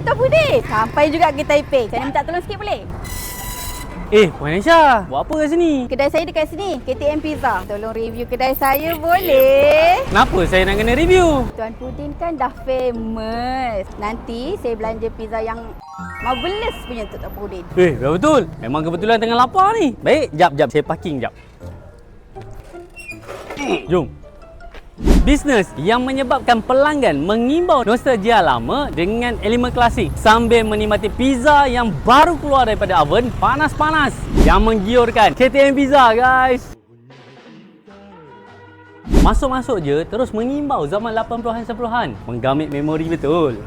Tuan Pudin. Sampai juga ke Taipei. Saya minta tolong sikit boleh? Puan Aisyah, buat apa kat sini? Kedai saya dekat sini, KTM Pizza. Tolong review kedai saya boleh? Kenapa saya nak kena review? Tuan Pudin kan dah famous. Nanti saya belanja pizza yang marvelous punya untuk Tuan Pudin. Dah betul. Memang kebetulan tengah lapar ni. Baik, jap. Saya parking jap. Jom. Bisnes yang menyebabkan pelanggan mengimbau nostalgia lama dengan elemen klasik sambil menikmati pizza yang baru keluar daripada oven panas-panas yang menggiurkan. KTM Pizza, guys. Masuk-masuk je terus mengimbau zaman 80-an 90-an. Menggamit memori betul.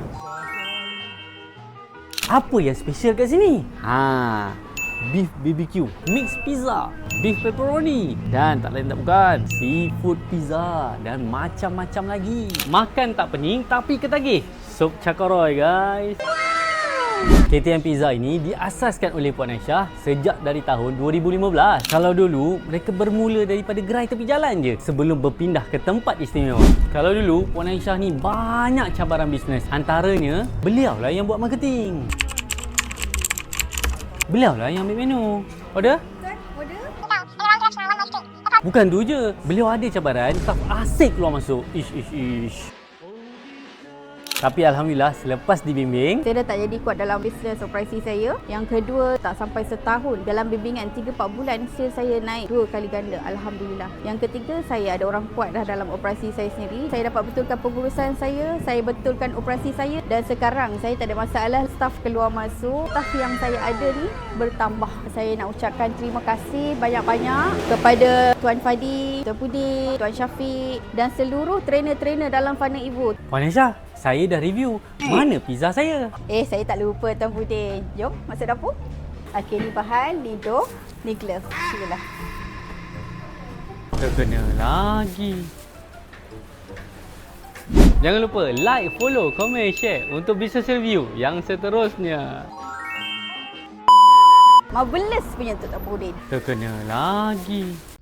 Apa yang special kat sini? Beef BBQ, mix pizza, beef pepperoni dan tak lain tak bukan seafood pizza dan macam-macam lagi. Makan tak pening tapi ketagih. Sup cakaroy, guys. KTM Pizza ini diasaskan oleh Puan Aisyah sejak dari tahun 2015. Kalau dulu mereka bermula daripada gerai tepi jalan je sebelum berpindah ke tempat istimewa. Kalau dulu Puan Aisyah ni banyak cabaran bisnes. Antaranya beliau lah yang buat marketing. Beliau lah yang ambil menu. Order? Order? Bukan tu je. Beliau ada cabaran staf asik keluar masuk. Ish. Tapi Alhamdulillah selepas dibimbing, saya dah tak jadi kuat dalam bisnes operasi saya. Yang kedua, tak sampai setahun. Dalam bimbingan 3-4 bulan, sales saya naik 2 kali ganda. Alhamdulillah. Yang ketiga, saya ada orang kuat dah dalam operasi saya sendiri. Saya dapat betulkan pengurusan saya betulkan operasi saya. Dan sekarang, saya tak ada masalah. Staf keluar masuk. Staf yang saya ada ni bertambah. Saya nak ucapkan terima kasih banyak-banyak kepada Tuan Fadi, Tuan Pudin, Tuan Syafiq dan seluruh trainer-trainer dalam Fana Evo. Puan Aisyah, saya dah review. Mana pizza saya? Saya tak lupa Tuan Pudin. Jom masuk dapur. Okey, ni bahan, ni dough, ni glove. Silalah. Terkena lagi. Jangan lupa like, follow, komen, share untuk business review yang seterusnya. Marvelous punya untuk Tuan Pudin. Terkena lagi.